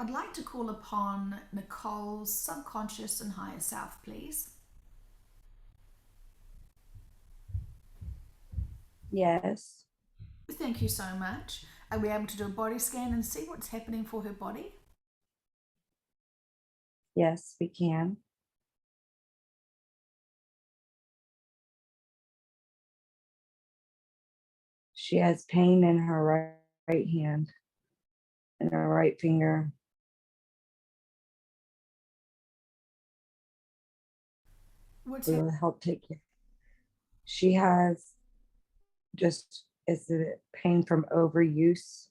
I'd like to call upon Nicole's subconscious and higher self, please. Yes, Thank you so much. Are we able to do a body scan and see what's happening for her body? yes, we can. She has pain in her right hand and her right finger. What's We hap- will help take care. She has just, is it pain from overuse?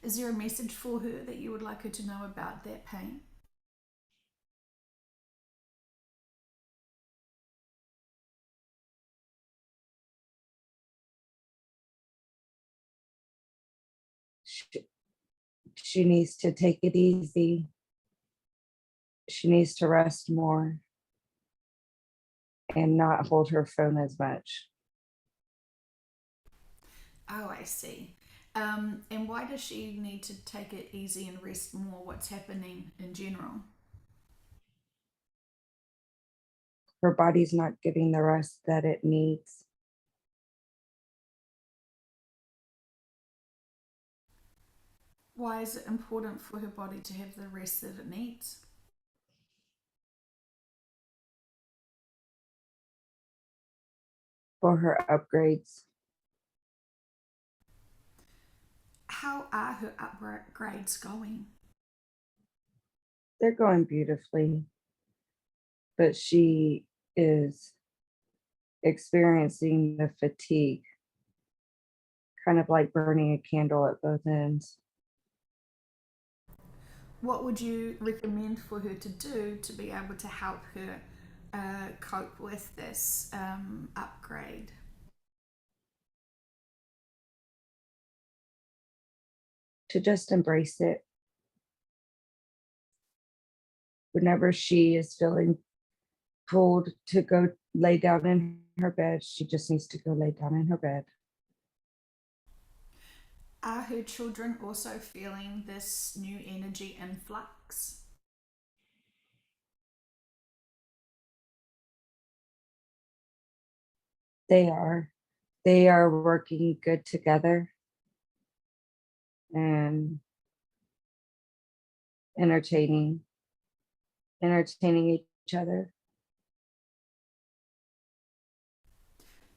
Is there a message for her that you would like her to know about that pain? She, she needs to take it easy. She needs to rest more and not hold her phone as much. Oh, I see. And why does she need to take it easy and rest more? What's happening in general? Her body's not getting the rest that it needs. Why is it important for her body to have the rest that it needs? For her upgrades. How are her upgrades going? They're going beautifully, but she is experiencing the fatigue, kind of like burning a candle at both ends. What would you recommend for her to do to be able to help her cope with this upgrade? To just embrace it. Whenever she is feeling pulled to go lay down in her bed, she just needs to go lay down in her bed. Are her children also feeling this new energy influx? They are they are working good together and entertaining entertaining each other.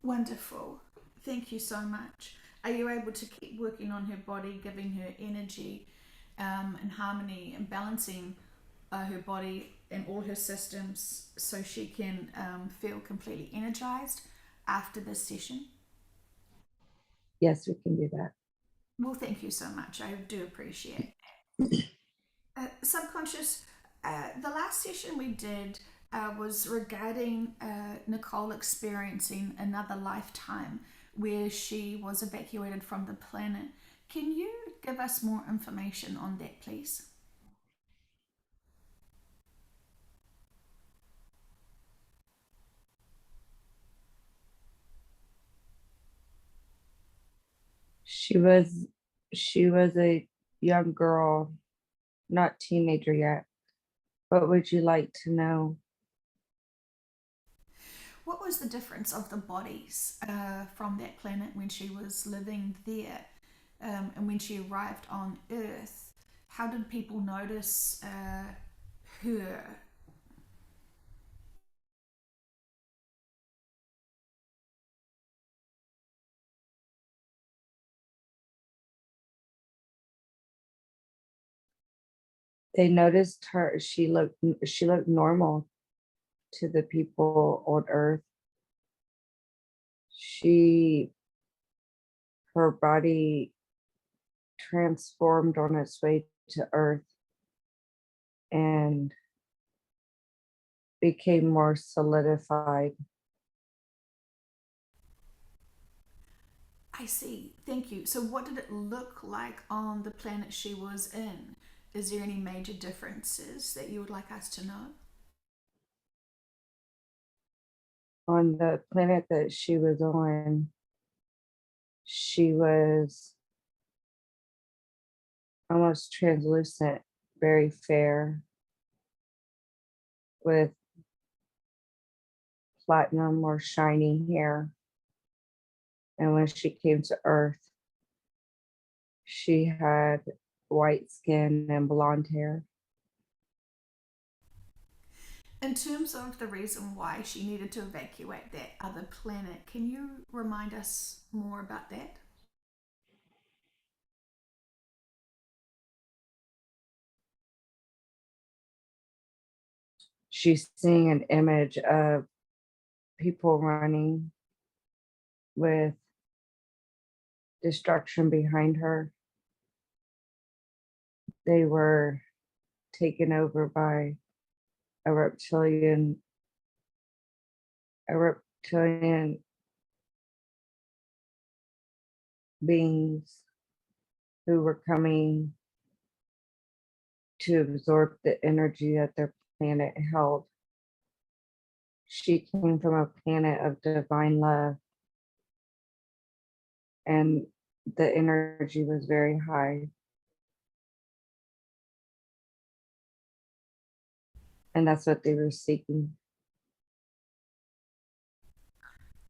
Wonderful. Thank you so much. Are you able to keep working on her body, giving her energy and harmony and balancing her body and all her systems so she can feel completely energized after this session? Yes, we can do that. Well, thank you so much. I do appreciate subconscious. The last session we did was regarding Nicole experiencing another lifetime where she was evacuated from the planet. Can you give us more information on that, please? She was she was a young girl, not teenager yet. What would you like to know? What was the difference of the bodies from that planet when she was living there and when she arrived on Earth? How did people notice her? They noticed her. She looked normal to the people on Earth. She Her body transformed on its way to Earth and became more solidified. I see. Thank you. So, what did it look like on the planet she was in? Is there any major differences that you would like us to know? On the planet that she was on, she was almost translucent, very fair, with platinum or shiny hair. And when she came to Earth, she had white skin and blonde hair. In terms of the reason why she needed to evacuate that other planet, can you remind us more about that? She's seeing an image of people running with destruction behind her. They were taken over by a reptilian a reptilian beings who were coming to absorb the energy that their planet held. She came from a planet of divine love, and the energy was very high. And that's what they were seeking.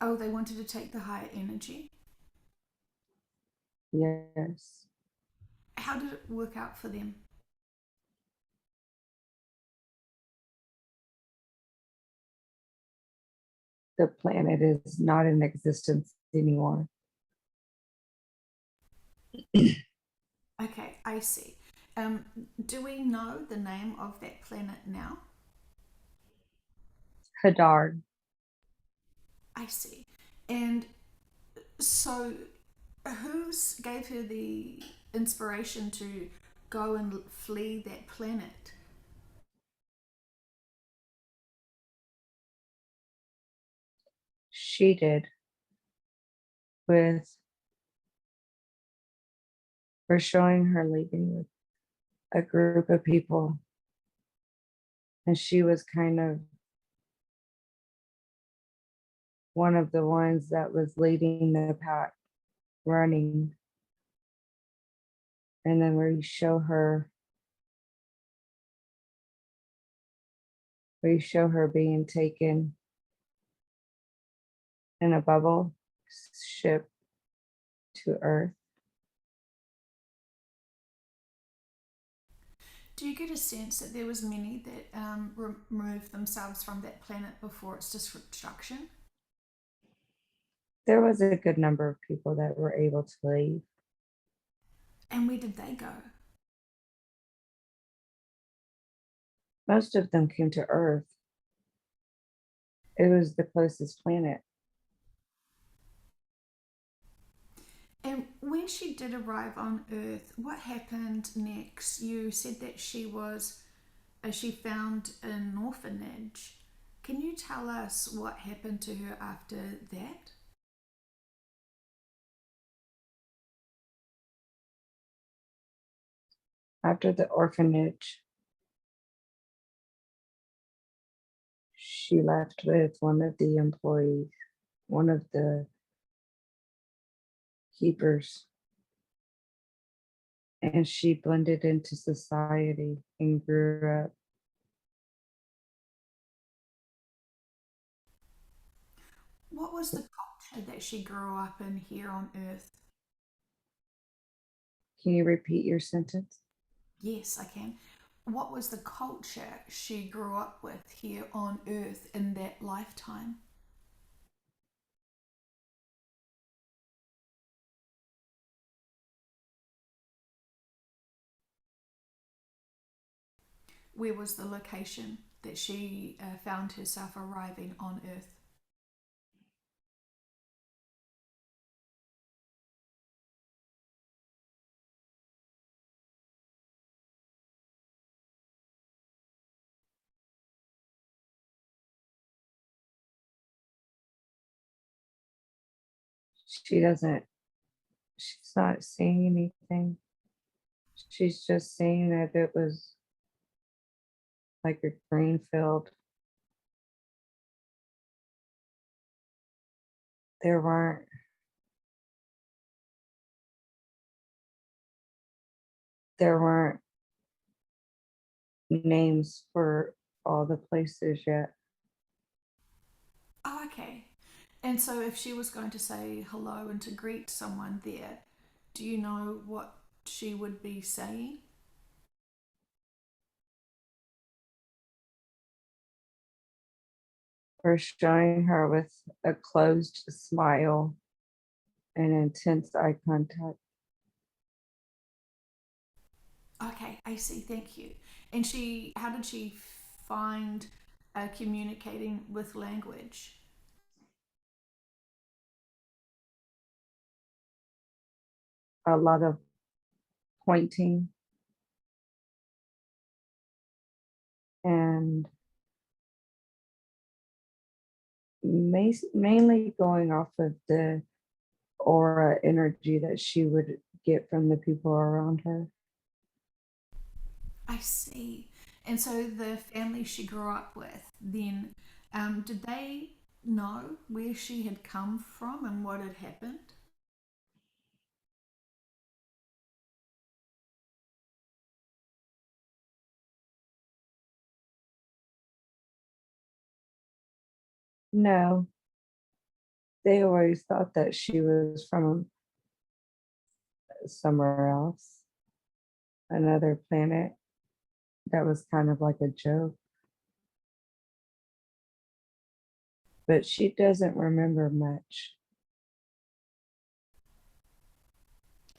Oh, they wanted to take the higher energy. Yes. How did it work out for them? The planet is not in existence anymore. Okay, I see. Do we know the name of that planet now? Hadar. I see. And so, who gave her the inspiration to go and flee that planet? She did with for showing her leaving with a group of people. And she was kind of one of the ones that was leading the pack, running. And then we show her being taken in a bubble ship to Earth. Do you get a sense that there was many that removed themselves from that planet before its destruction? There was a good number of people that were able to leave. And where did they go? Most of them came to Earth. It was the closest planet. And when she did arrive on Earth, what happened next? You said that she found an orphanage. Can you tell us what happened to her after that? After the orphanage, she left with one of the employees, one of the keepers, and she blended into society and grew up. What was the culture that she grew up in here on Earth? Can you repeat your sentence? Yes, I can. What was the culture she grew up with here on Earth in that lifetime? Where was the location that she found herself arriving on Earth? She doesn't, she's not saying anything. She's just saying that it was like a green field. There weren't there weren't names for all the places yet. Oh, okay. And so if she was going to say hello and to greet someone there, do you know what she would be saying? Or showing her with a closed smile and intense eye contact. Okay, I see. Thank you. And how did she find communicating with language? A lot of pointing and mainly going off of the aura energy that she would get from the people around her. I see. And so the family she grew up with, then, did they know where she had come from and what had happened? No, they always thought that she was from somewhere else, another planet. That was kind of like a joke, but she doesn't remember much.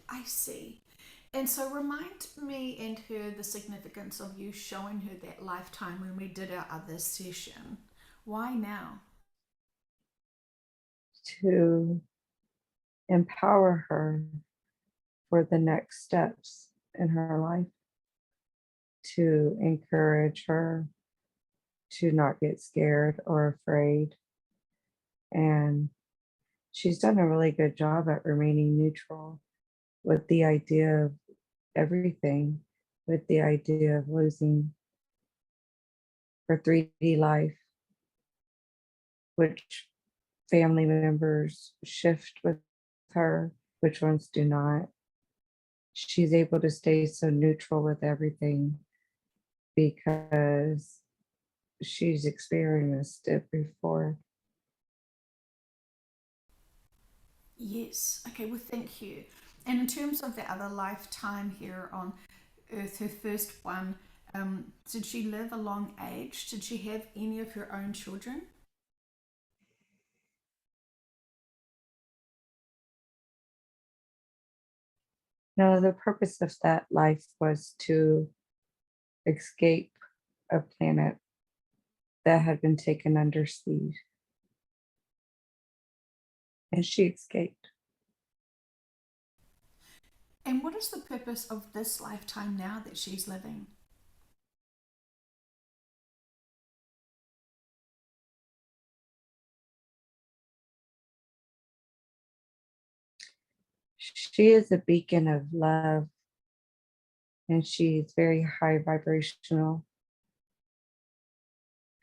I see. And so remind me and her the significance of you showing her that lifetime when we did our other session. Why now? To empower her for the next steps in her life, to encourage her to not get scared or afraid. And she's done a really good job at remaining neutral with the idea of everything, with the idea of losing her 3D life, which family members shift with her, which ones do not. She's able to stay so neutral with everything because she's experienced it before. Yes. Okay, well, thank you. And in terms of the other lifetime here on Earth, her first one, did she live a long age? Did she have any of her own children? No, the purpose of that life was to escape a planet that had been taken under siege, and she escaped. And what is the purpose of this lifetime now that she's living? She is a beacon of love, and she's very high vibrational.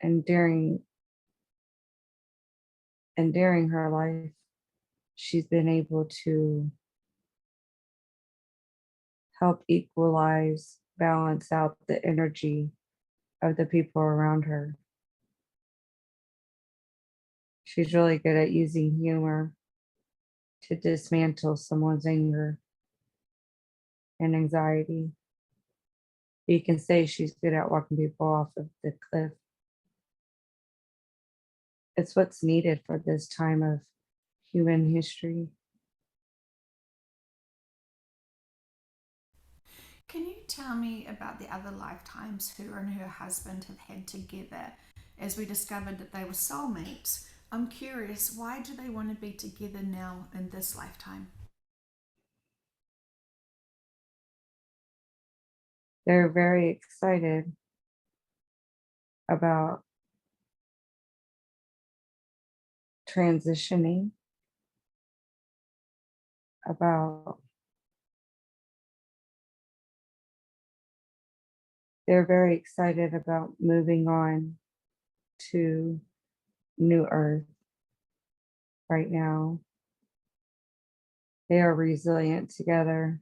And during her life, she's been able to help equalize, balance out the energy of the people around her. She's really good at using humor to dismantle someone's anger and anxiety. You can say she's good at walking people off of the cliff. It's what's needed for this time of human history. Can you tell me about the other lifetimes her and her husband have had together? As we discovered that they were soulmates, I'm curious, why do they want to be together now in this lifetime? They're very excited about transitioning, about they're very excited about moving on to new earth right now. They are resilient together.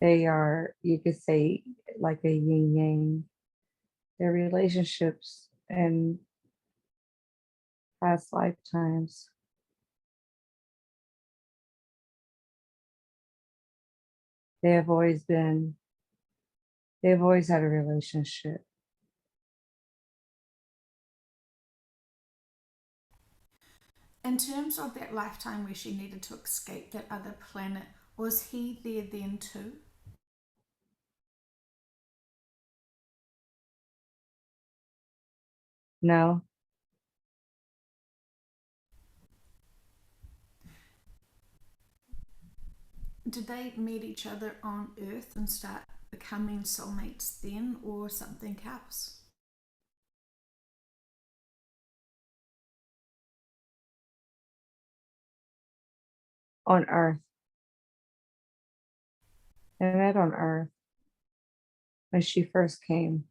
They are, you could say, like a yin yang. Their relationships and past lifetimes. They have always been, they've always had a relationship. In terms of that lifetime where she needed to escape that other planet, was he there then too? No, Did they meet each other on Earth and start becoming soulmates then, or something else? on Earth. They met on Earth when she first came.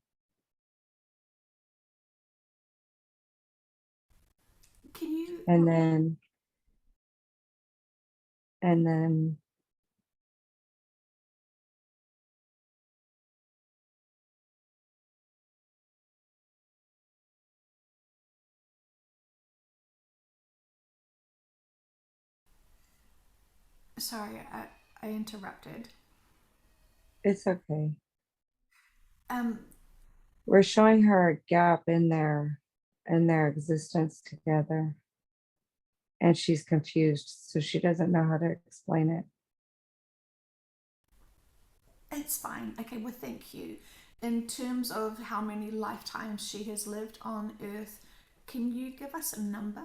Can you And then sorry, I interrupted. it's okay. Um, We're showing her a gap in their existence together. And she's confused, so she doesn't know how to explain it. it's fine. Okay, well, thank you. In terms of how many lifetimes she has lived on Earth, can you give us a number?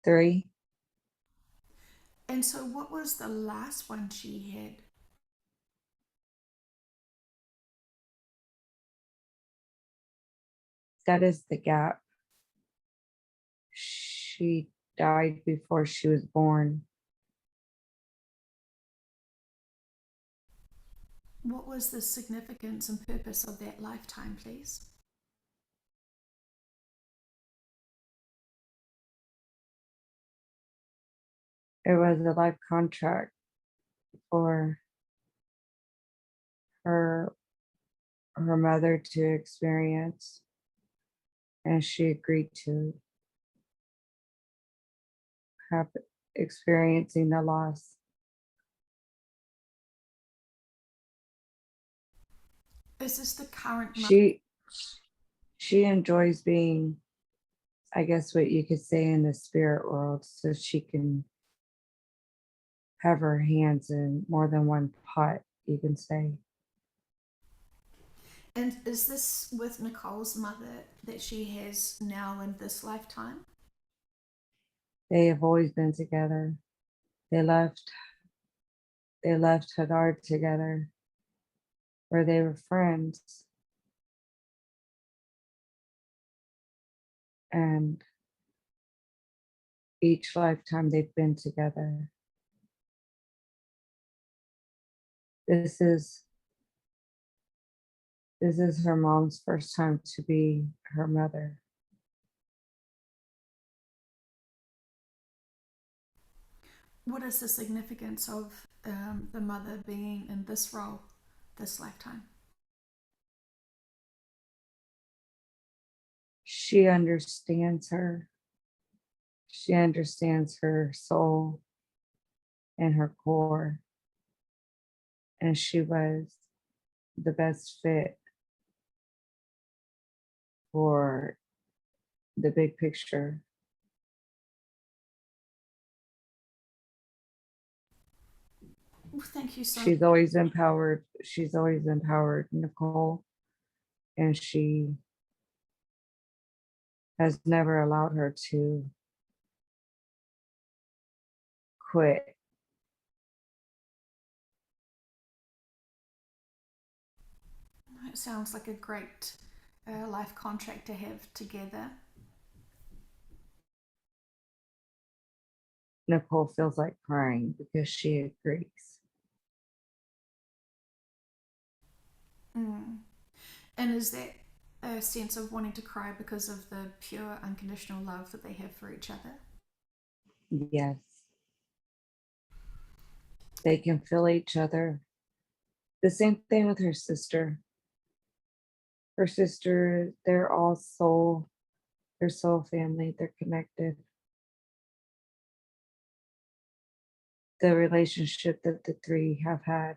3, And so, what was the last one she had? that is the gap. She died before she was born. What was the significance and purpose of that lifetime, please? It was a life contract for her her mother to experience, and she agreed to have experiencing the loss. Is this the current mother? She she enjoys being, I guess what you could say, in the spirit world, so she can have her hands in more than one pot, you can say. And is this with Nicole's mother that she has now in this lifetime? They have always been together. They left they left Hadar together, where they were friends, and each lifetime they've been together. This is this is her mom's first time to be her mother. What is the significance of the mother being in this role this lifetime? She understands her. She understands her soul and her core, and she was the best fit for the big picture. Well, thank you so. She's always empowered Nicole, and she has never allowed her to quit. It sounds like a great life contract to have together. Nicole feels like crying because she agrees. Mm. And is that a sense of wanting to cry because of the pure, unconditional love that they have for each other? Yes. They can feel each other. The same thing with her sister. Her sister, they're all soul, they're soul family, they're connected. The relationship that the three have had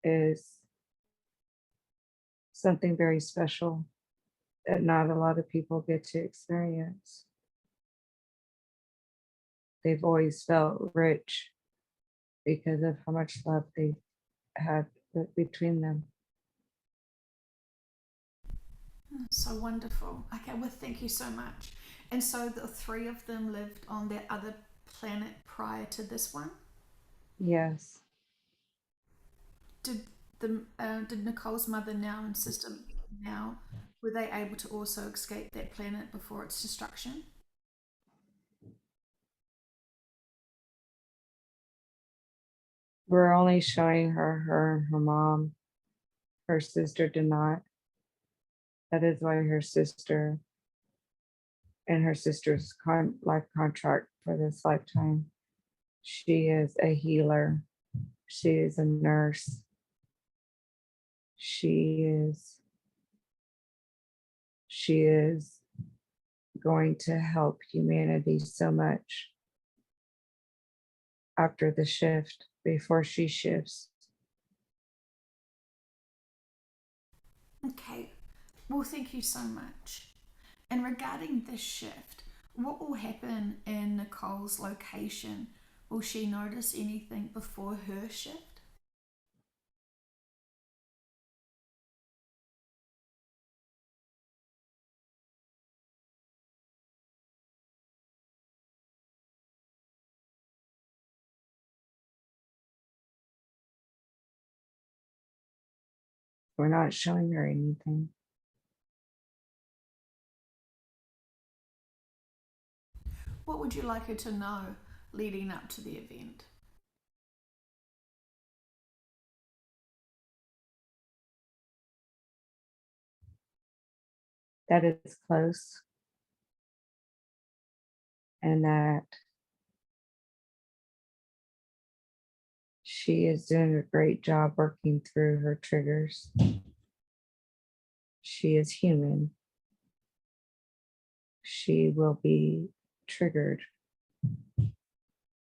is something very special that not a lot of people get to experience. They've always felt rich because of how much love they had between them. So wonderful. Okay, well, thank you so much. And so the three of them lived on that other planet prior to this one. Yes, Did did Nicole's mother now and sister now, were they able to also escape that planet before its destruction? we're only showing her and her mom. Her sister did not. That is why her sister and her sister's life contract for this lifetime. She is a healer. She is a nurse. She is she is going to help humanity so much after the shift, before she shifts. Okay, well, thank you so much. And regarding this shift, what will happen in Nicole's location? Will she notice anything before her shift? We're not showing her anything. What would you like her to know leading up to the event? That is close and that she is doing a great job working through her triggers. She is human. She will be triggered,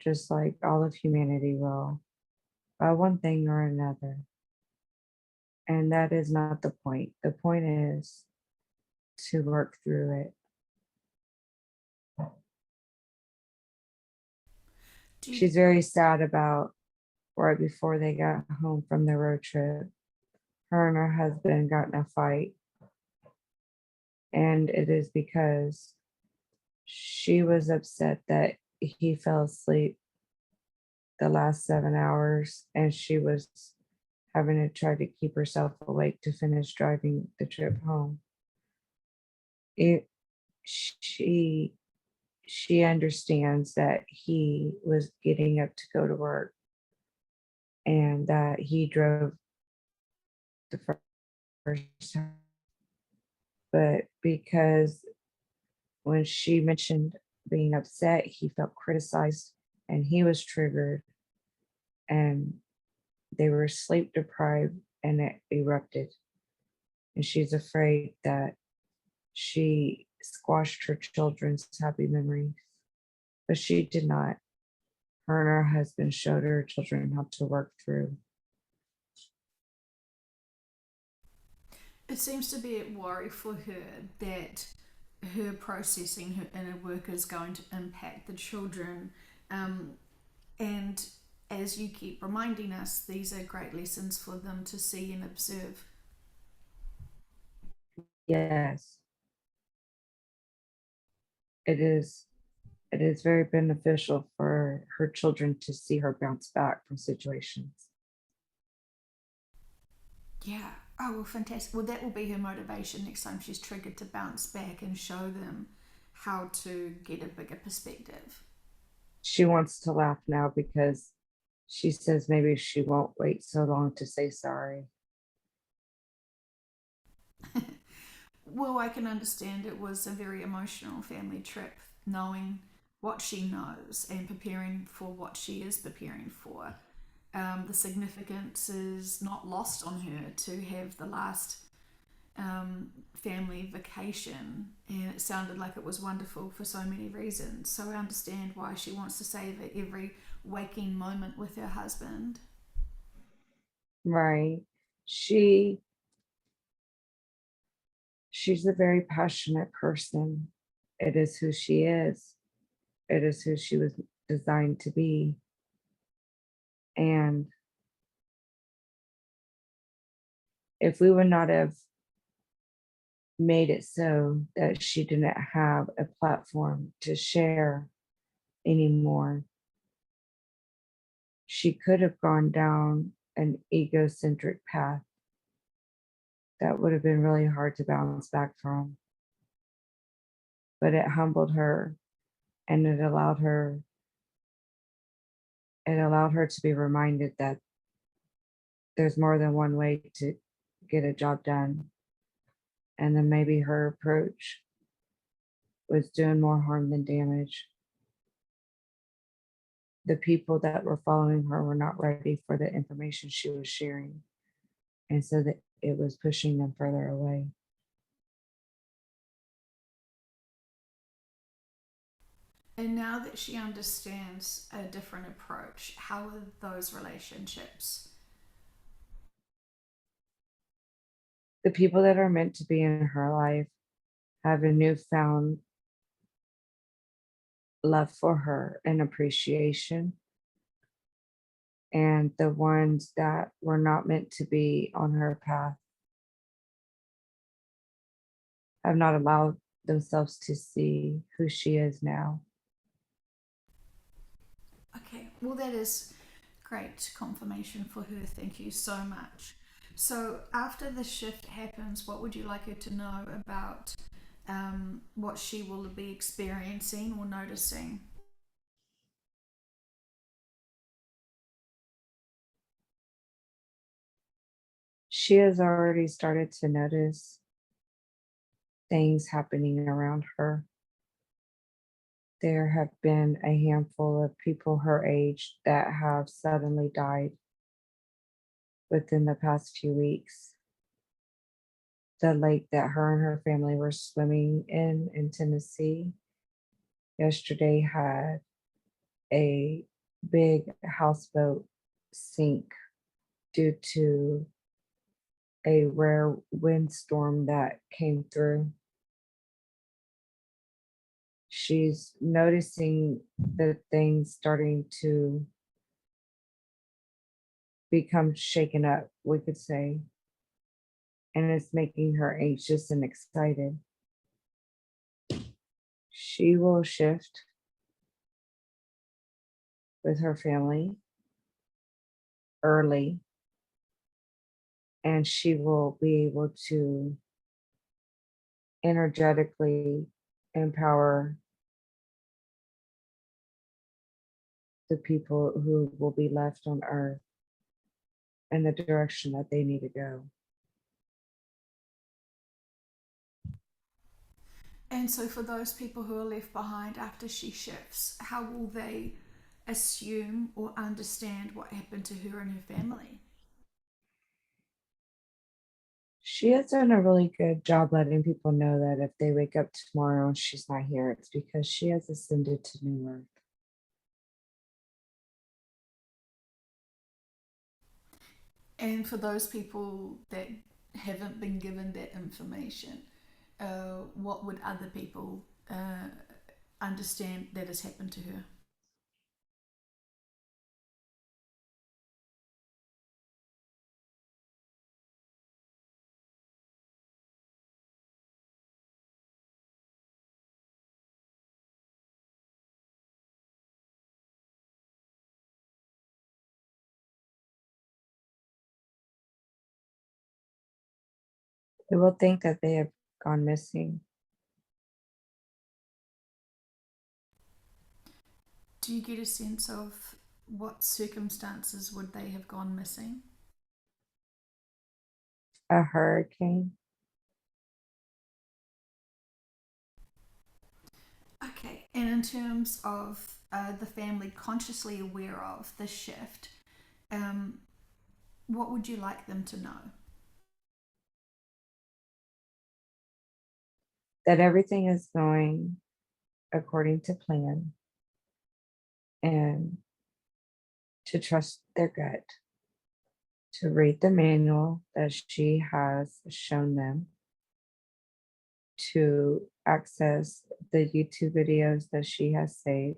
just like all of humanity will, by one thing or another. And that is not the point. The point is to work through it. Do you, She's very sad about right before they got home from the road trip. Her and her husband got in a fight. And it is because she was upset that he fell asleep the last 7 hours and she was having to try to keep herself awake to finish driving the trip home. It she she understands that he was getting up to go to work and that he drove the first time. But because when she mentioned being upset, he felt criticized and he was triggered and they were sleep deprived and it erupted. And she's afraid that she squashed her children's happy memories, but she did not. Her and her husband showed her children how to work through. it seems to be a worry for her that her processing her inner work is going to impact the children. Um, and as you keep reminding us, these are great lessons for them to see and observe. Yes, it is. It is very beneficial for her children to see her bounce back from situations. Yeah. Oh, well, fantastic. Well, that will be her motivation next time she's triggered to bounce back and show them how to get a bigger perspective. She wants to laugh now because she says maybe she won't wait so long to say sorry. Well, I can understand it was a very emotional family trip, knowing what she knows and preparing for what she is preparing for. The significance is not lost on her to have the last family vacation, and it sounded like it was wonderful for so many reasons. So I understand why she wants to savor every waking moment with her husband. Right. She she's a very passionate person. It is who she is. It is who she was designed to be. And if we would not have made it so that she didn't have a platform to share anymore, she could have gone down an egocentric path that would have been really hard to bounce back from. But it humbled her, and it allowed her to be reminded that there's more than one way to get a job done. And then maybe her approach was doing more harm than damage. The people that were following her were not ready for the information she was sharing. And so that it was pushing them further away. And now that she understands a different approach, how are those relationships? The people that are meant to be in her life have a newfound love for her and appreciation. And the ones that were not meant to be on her path have not allowed themselves to see who she is now. Okay, well, that is great confirmation for her. Thank you so much. So, after the shift happens, what would you like her to know about what she will be experiencing or noticing? She has already started to notice things happening around her. There have been a handful of people her age that have suddenly died within the past few weeks. The lake that her and her family were swimming in Tennessee yesterday had a big houseboat sink due to a rare windstorm that came through. She's noticing the things starting to become shaken up, we could say, and it's making her anxious and excited. She will shift with her family early, and she will be able to energetically empower the people who will be left on earth in the direction that they need to go. And so, for those people who are left behind after she shifts, how will they assume or understand what happened to her and her family? She has done a really good job letting people know that if they wake up tomorrow and she's not here, it's because she has ascended to new earth. And for those people that haven't been given that information, what would other people understand that has happened to her? They will think that they have gone missing. Do you get a sense of what circumstances would they have gone missing? A hurricane. Okay, And in terms of the family consciously aware of the shift, um, what would you like them to know? That everything is going according to plan and to trust their gut, to read the manual that she has shown them, to access the YouTube videos that she has saved,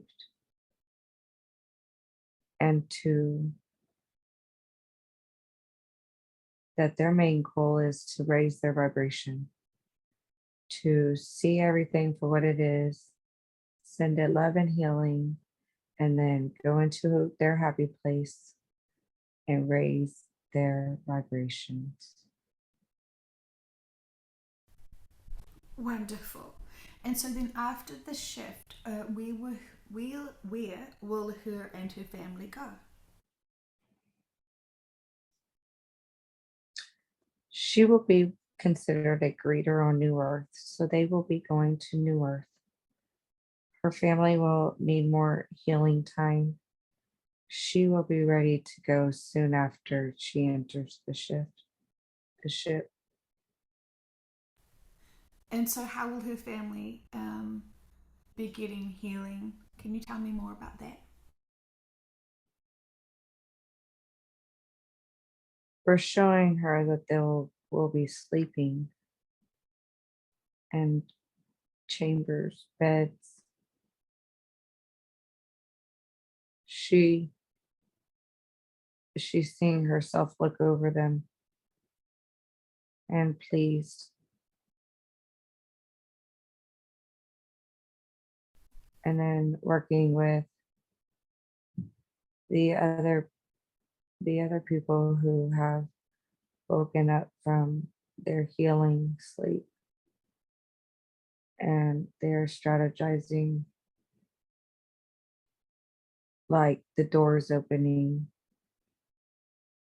and to that their main goal is to raise their vibration, to see everything for what it is, send it love and healing, and then go into their happy place and raise their vibrations. Wonderful. And so then after the shift, where will her and her family go? She will be considered a greeter on New Earth, so they will be going to New Earth. Her family will need more healing time. She will be ready to go soon after she enters the ship. And so how will her family be getting healing? Can you tell me more about that? We're showing her that they will be sleeping and chambers, beds. She's seeing herself look over them and pleased, and then working with the other people who have woken up from their healing sleep, and they're strategizing, like the doors opening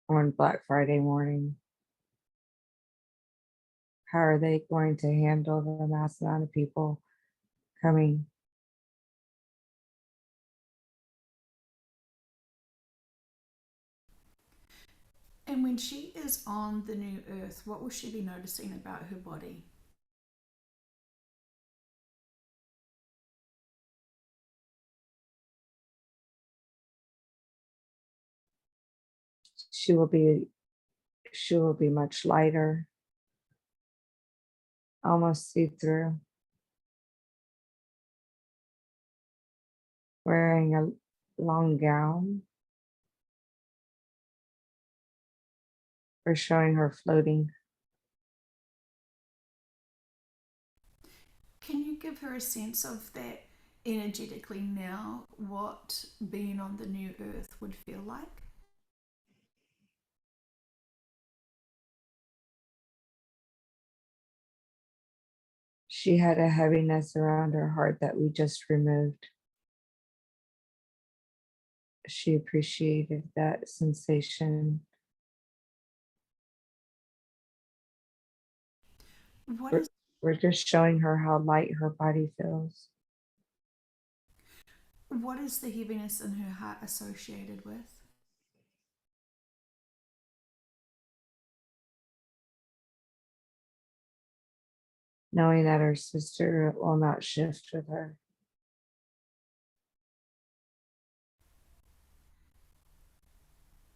on Black Friday morning. How are they going to handle the mass amount of people coming? And when she is on the new earth, what will she be noticing about her body? She will be much lighter, almost see through, wearing a long gown. We're showing her floating. Can you give her a sense of that energetically now, what being on the new earth would feel like? She had a heaviness around her heart that we just removed. She appreciated that sensation. What We're, is we're just showing her how light her body feels. what is the heaviness in her heart associated with? Knowing that her sister will not shift with her.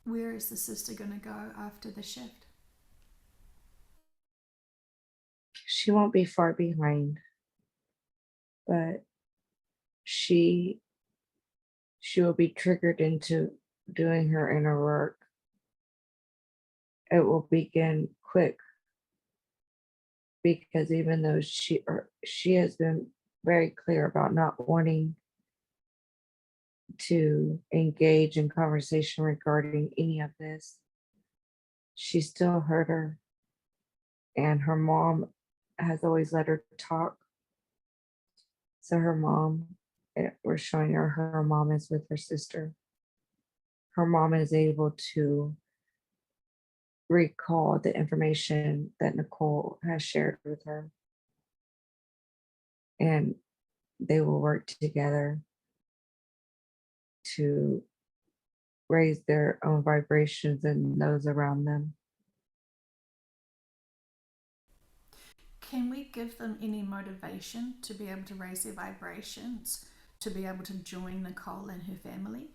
Where is the sister going to go after the shift? She won't be far behind, but she will be triggered into doing her inner work. It will begin quick because even though she has been very clear about not wanting to engage in conversation regarding any of this, she still heard her, and her mom has always let her talk. So her mom, we're showing her mom is with her sister. Her mom is able to recall the information that Nicole has shared with her. And they will work together to raise their own vibrations and those around them. Can we give them any motivation to be able to raise their vibrations, to be able to join Nicole and her family?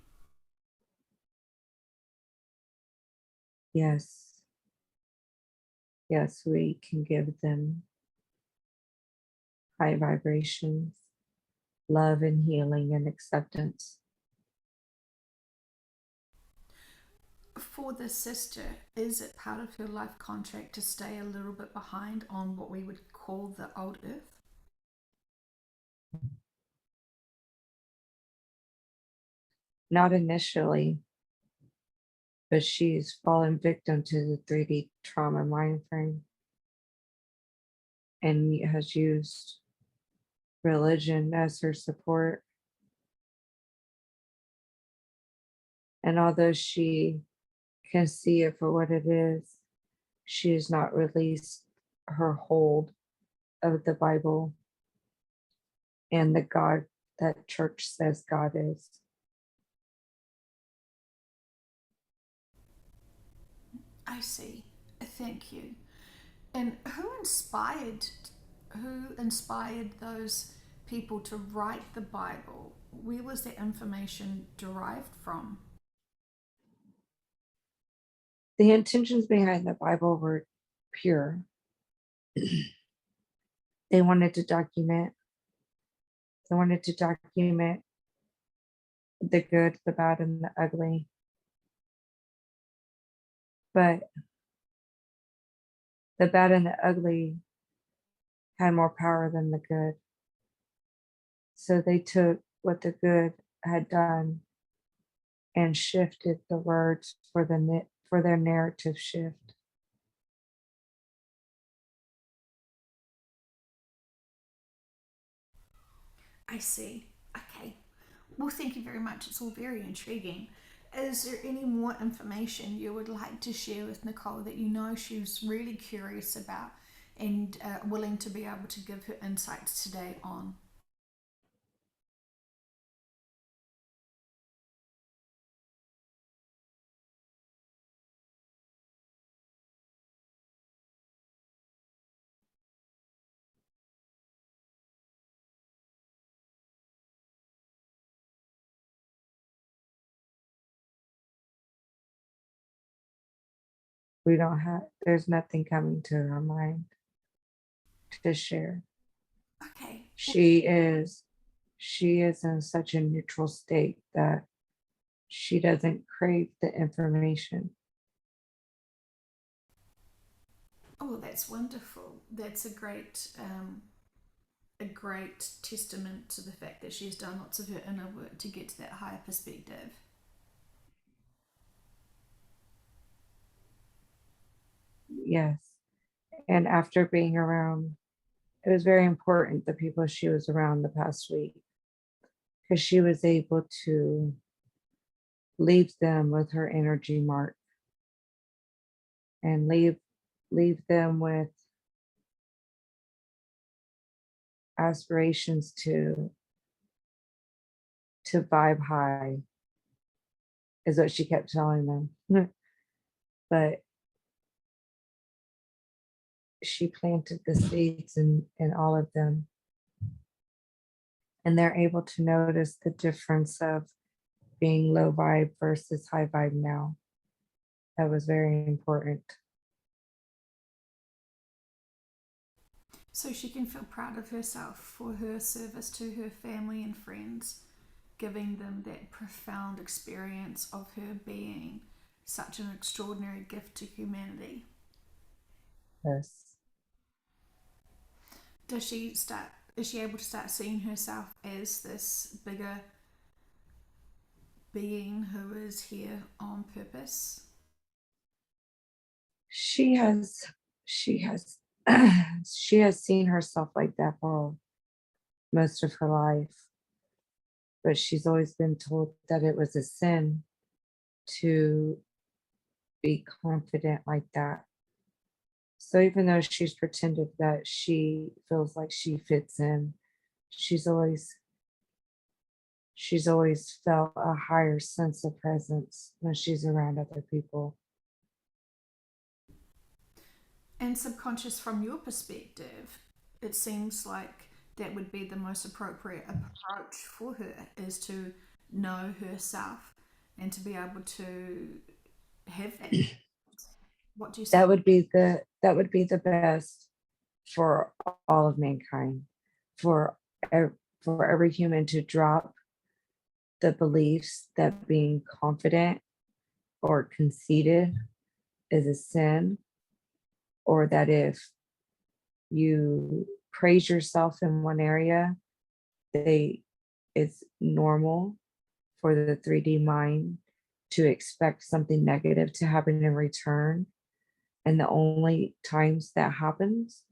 Yes, yes, we can give them high vibrations, love and healing and acceptance. For the sister, is it part of her life contract to stay a little bit behind on what we would call the old earth? Not initially, but she's fallen victim to the 3D trauma mind frame and has used religion as her support. And although she can see it for what it is, she has not released her hold of the Bible and the God that church says God is. I see. Thank you. And who inspired those people to write the Bible? Where was that information derived from? The intentions behind the Bible were pure. They wanted to document, they wanted to document the good, the bad, and the ugly. But the bad and the ugly had more power than the good. So they took what the good had done and shifted the words for their narrative shift. I see. Okay. Well, thank you very much. It's all very intriguing. Is there any more information you would like to share with Nicole that you know she's really curious about and willing to be able to give her insights today on? We don't have, there's nothing coming to her mind to share. Okay. Well, She is, she is in such a neutral state that she doesn't crave the information. oh, that's wonderful. That's a great testament to the fact that she's done lots of her inner work to get to that higher perspective. Yes. And after being around, it was very important the people she was around the past week because she was able to leave them with her energy mark and leave them with aspirations to vibe high is what she kept telling them. But she planted the seeds in all of them, and they're able to notice the difference of being low vibe versus high vibe now. That was very important. So she can feel proud of herself for her service to her family and friends, giving them that profound experience of her being such an extraordinary gift to humanity. Yes. Is she able to start seeing herself as this bigger being who is here on purpose? She has she has she has seen herself like that for most of her life, but she's always been told that it was a sin to be confident like that. So even though she's pretended that she feels like she fits in, she's always felt a higher sense of presence when she's around other people. And subconscious, from your perspective, it seems like that would be the most appropriate approach for her, is to know herself and to be able to have that. What do you say? That would be the best for all of mankind, for for every human to drop the beliefs that being confident or conceited is a sin, or that if you praise yourself in one area, they it's normal for the 3D mind to expect something negative to happen in return. And the only times that happens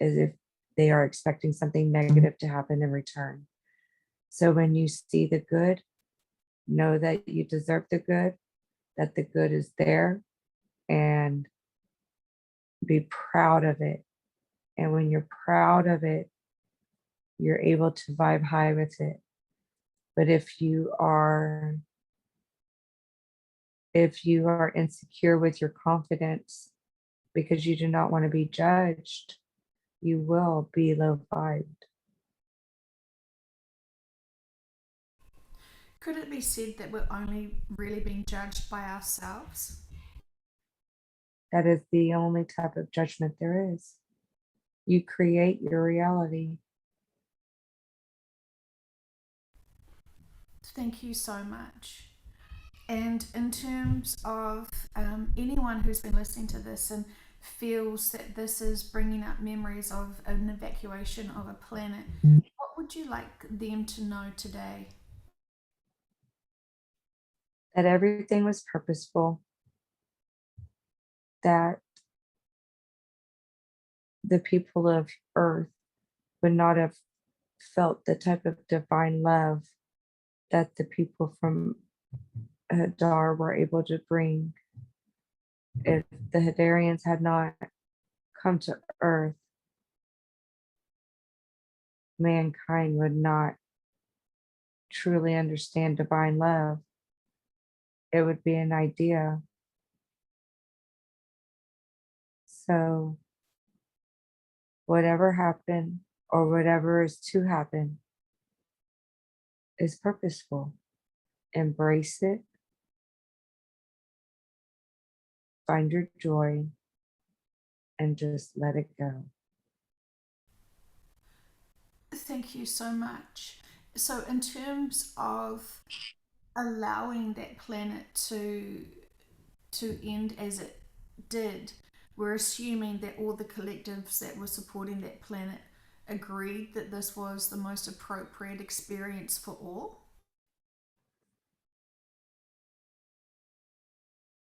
is if they are expecting something negative to happen in return. So when you see the good, know that you deserve the good, that the good is there, and be proud of it. And when you're proud of it, you're able to vibe high with it. But if you are insecure with your confidence because you do not want to be judged, you will be low vibed. Could it be said that we're only really being judged by ourselves? That is the only type of judgment there is. You create your reality. Thank you so much. And in terms of anyone who's been listening to this and feels that this is bringing up memories of an evacuation of a planet, what would you like them to know today? That everything was purposeful, that the people of Earth would not have felt the type of divine love that the people from Hadar were able to bring if the Hadarians had not come to Earth. Mankind would not truly understand divine love. It would be an idea. So, whatever happened or whatever is to happen is purposeful. Embrace it, find your joy, and just let it go. Thank you so much. So, in terms of allowing that planet to end as it did, we're assuming that all the collectives that were supporting that planet agreed that this was the most appropriate experience for all.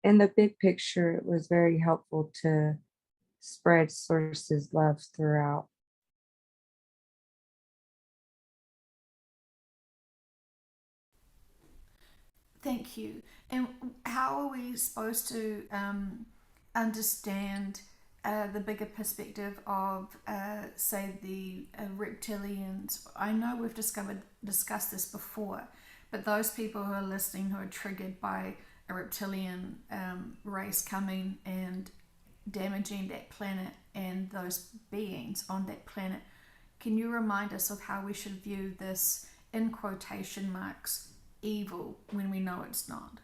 In the big picture, it was very helpful to spread sources love throughout. Thank you. And how are we supposed to understand the bigger perspective of, say, the reptilians? I know we've discussed this before, but those people who are listening who are triggered by a reptilian race coming and damaging that planet and those beings on that planet, can you remind us of how we should view this, in quotation marks, evil when we know it's not?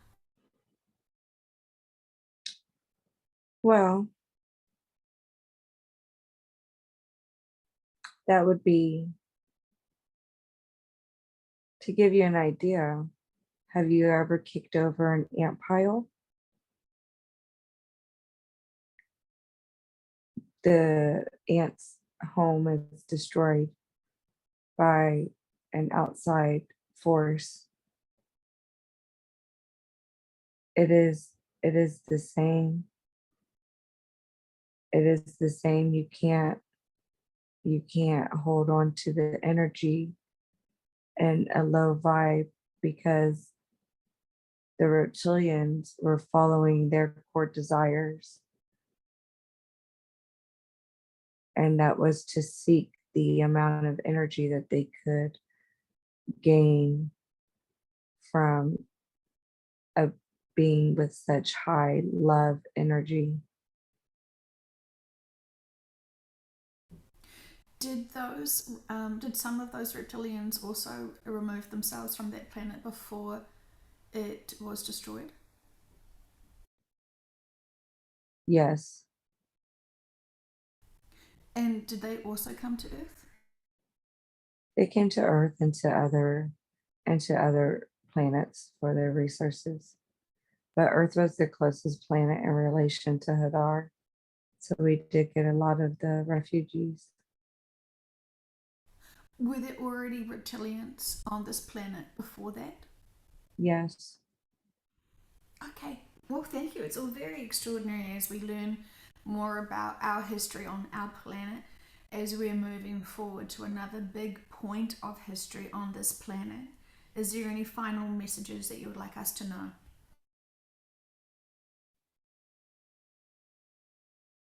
Well, that would be to give you an idea. Have you ever kicked over an ant pile? The ant's home is destroyed by an outside force. It is the same. It is the same. You can't hold on to the energy and a low vibe because the reptilians were following their core desires, and that was to seek the amount of energy that they could gain from a being with such high love energy. Did some of those reptilians also remove themselves from that planet before it was destroyed? Yes, And did they also come to Earth? they came to Earth and to other planets for their resources. But Earth was the closest planet in relation to Hadar. So we did get a lot of the refugees. Were there already reptilians on this planet before that? Yes. Okay, well, thank you. It's all very extraordinary as we learn more about our history on our planet as we're moving forward to another big point of history on this planet. Is there any final messages that you would like us to know?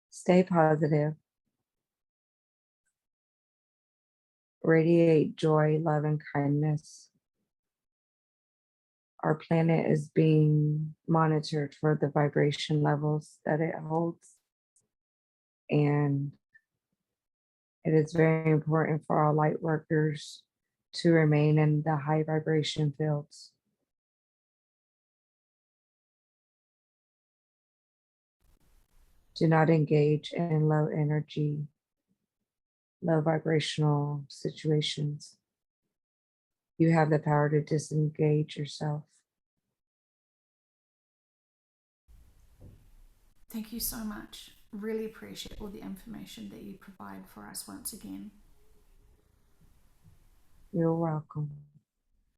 Stay positive, radiate joy, love, and kindness. Our planet is being monitored for the vibration levels that it holds. And it is very important for all light workers to remain in the high vibration fields. Do not engage in low energy, low vibrational situations. You have the power to disengage yourself. Thank you so much. Really appreciate all the information that you provide for us once again. You're welcome.